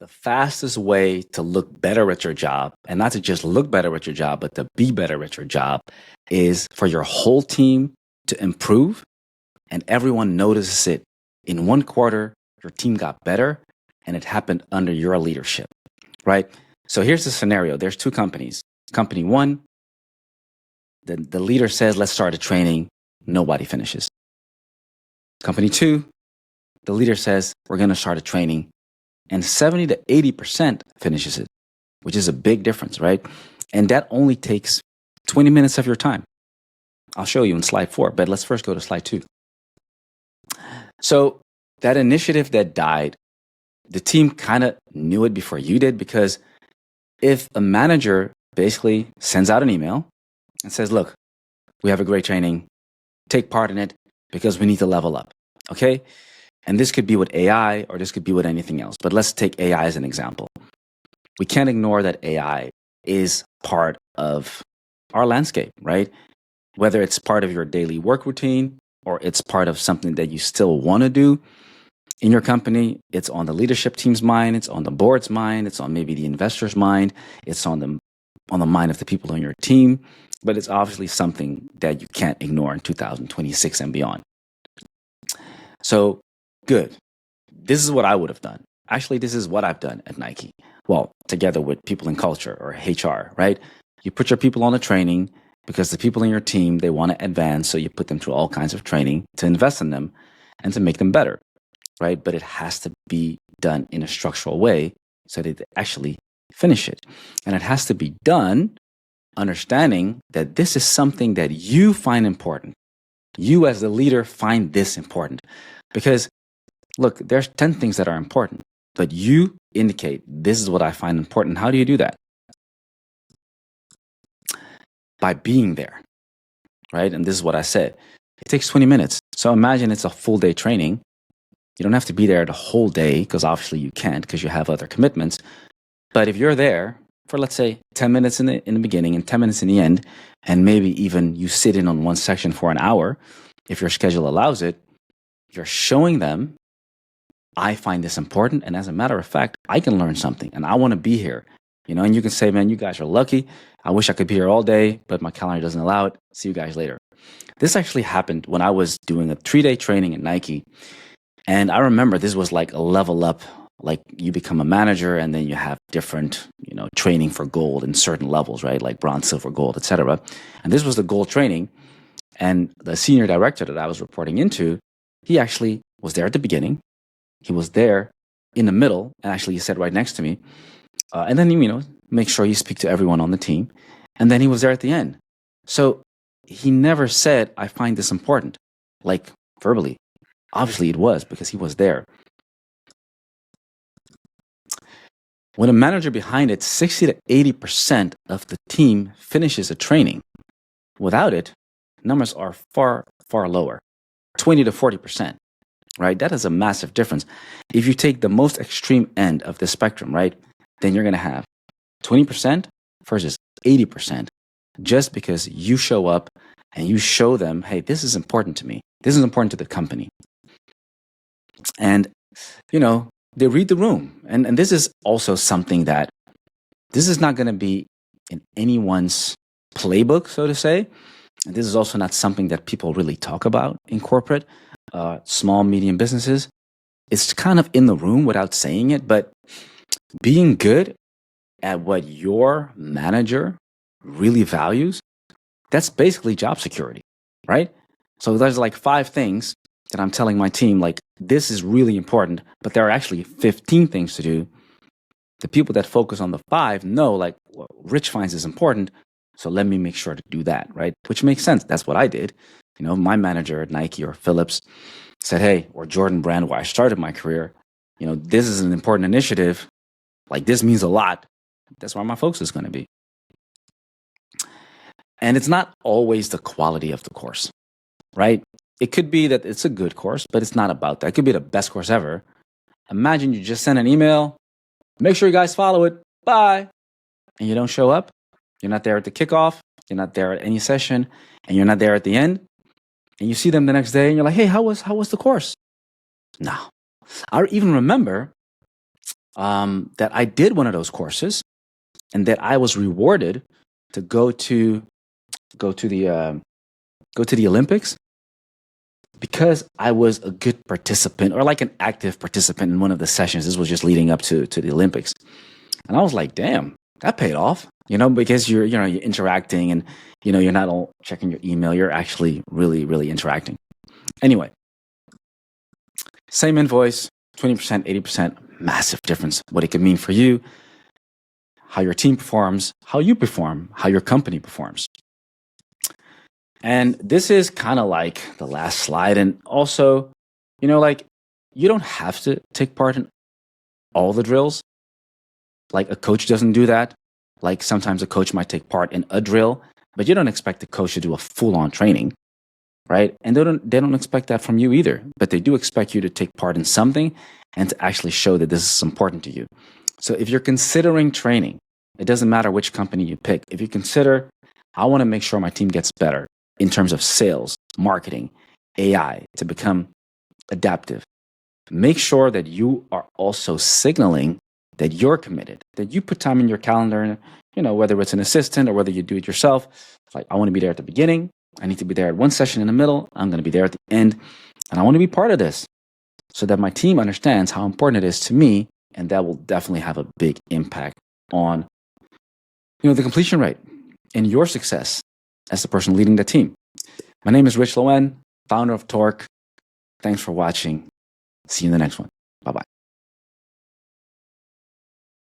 The fastest way to look better at your job, and not to just look better at your job, but to be better at your job, is for your whole team to improve and everyone notices it. In one quarter, your team got better and it happened under your leadership, right? So here's the scenario. There's two companies. Company one, the leader says, let's start a training. Nobody finishes. Company two, the leader says, we're going to start a training, and 70 to 80% finishes it, which is a big difference, right? And that only takes 20 minutes of your time. I'll show you in slide 4, but let's first go to slide 2. So that initiative that died, the team kind of knew it before you did, because if a manager basically sends out an email and says, look, we have a great training, take part in it because we need to level up, okay? And this could be with AI or this could be with anything else. But let's take AI as an example. We can't ignore that AI is part of our landscape, right? Whether it's part of your daily work routine or it's part of something that you still want to do in your company, it's on the leadership team's mind, it's on the board's mind, it's on maybe the investor's mind, it's on the mind of the people on your team, but it's obviously something that you can't ignore in 2026 and beyond. So, good. This is what I would have done. Actually, this is what I've done at Nike. Well, together with people in culture or HR, right? You put your people on a training because the people in your team, they want to advance. So you put them through all kinds of training to invest in them and to make them better, right? But it has to be done in a structural way so that they actually finish it. And it has to be done understanding that this is something that you find important. You as the leader find this important because look, there's 10 things that are important, but you indicate this is what I find important. How do you do that? By being there, right? And this is what I said. It takes 20 minutes. So imagine it's a full day training. You don't have to be there the whole day because obviously you can't because you have other commitments. But if you're there for, let's say, 10 minutes in the beginning and 10 minutes in the end, and maybe even you sit in on one section for an hour, if your schedule allows it, you're showing them, I find this important. And as a matter of fact, I can learn something and I want to be here. You know, and you can say, man, you guys are lucky. I wish I could be here all day, but my calendar doesn't allow it. See you guys later. This actually happened when I was doing a 3-day training at Nike. And I remember this was like a level up, like you become a manager and then you have different, training for gold in certain levels, right? Like bronze, silver, gold, etc. And this was the gold training. And the senior director that I was reporting into, he actually was there at the beginning. He was there in the middle, and actually he sat right next to me. And then, make sure you speak to everyone on the team. And then he was there at the end. So he never said, I find this important, like verbally. Obviously it was because he was there. When a manager behind it, 60 to 80% of the team finishes a training. Without it, numbers are far, far lower, 20 to 40%. Right? That is a massive difference. If you take the most extreme end of the spectrum, right, then you're going to have 20% versus 80% just because you show up and you show them, hey, this is important to me. This is important to the company. And, they read the room. And this is also something that this is not going to be in anyone's playbook, so to say. And this is also not something that people really talk about in corporate. Small, medium businesses, it's kind of in the room without saying it, but being good at what your manager really values, that's basically job security, right? So there's like 5 things that I'm telling my team, like, this is really important, but there are actually 15 things to do. The people that focus on the 5 know, like, well, Rich finds this important, so let me make sure to do that, right? Which makes sense. That's what I did. My manager at Nike or Philips said, hey, or Jordan Brand, where I started my career, this is an important initiative. Like, this means a lot. That's where my focus is going to be. And it's not always the quality of the course, right? It could be that it's a good course, but it's not about that. It could be the best course ever. Imagine you just send an email, make sure you guys follow it, bye. And you don't show up. You're not there at the kickoff. You're not there at any session. And you're not there at the end. And you see them the next day and you're like, hey, how was the course? No. I even remember that I did one of those courses and that I was rewarded to go to the Olympics because I was a good participant or like an active participant in one of the sessions. This was just leading up to the Olympics. And I was like, damn, that paid off, because you're interacting and, you're not all checking your email. You're actually really, really interacting. Anyway, same invoice, 20%, 80%, massive difference. What it could mean for you, how your team performs, how you perform, how your company performs. And this is kind of like the last slide. And also, you don't have to take part in all the drills. Like a coach doesn't do that. Like sometimes a coach might take part in a drill, but you don't expect the coach to do a full-on training, right? And they don't expect that from you either. But they do expect you to take part in something and to actually show that this is important to you. So if you're considering training, it doesn't matter which company you pick. If you consider, I want to make sure my team gets better in terms of sales, marketing, AI, to become adaptive, make sure that you are also signaling that you're committed, that you put time in your calendar, whether it's an assistant or whether you do it yourself. Like, I want to be there at the beginning. I need to be there at one session in the middle. I'm going to be there at the end. And I want to be part of this so that my team understands how important it is to me. And that will definitely have a big impact on, the completion rate and your success as the person leading the team. My name is Rich Loen, founder of Torque. Thanks for watching. See you in the next one. Bye-bye.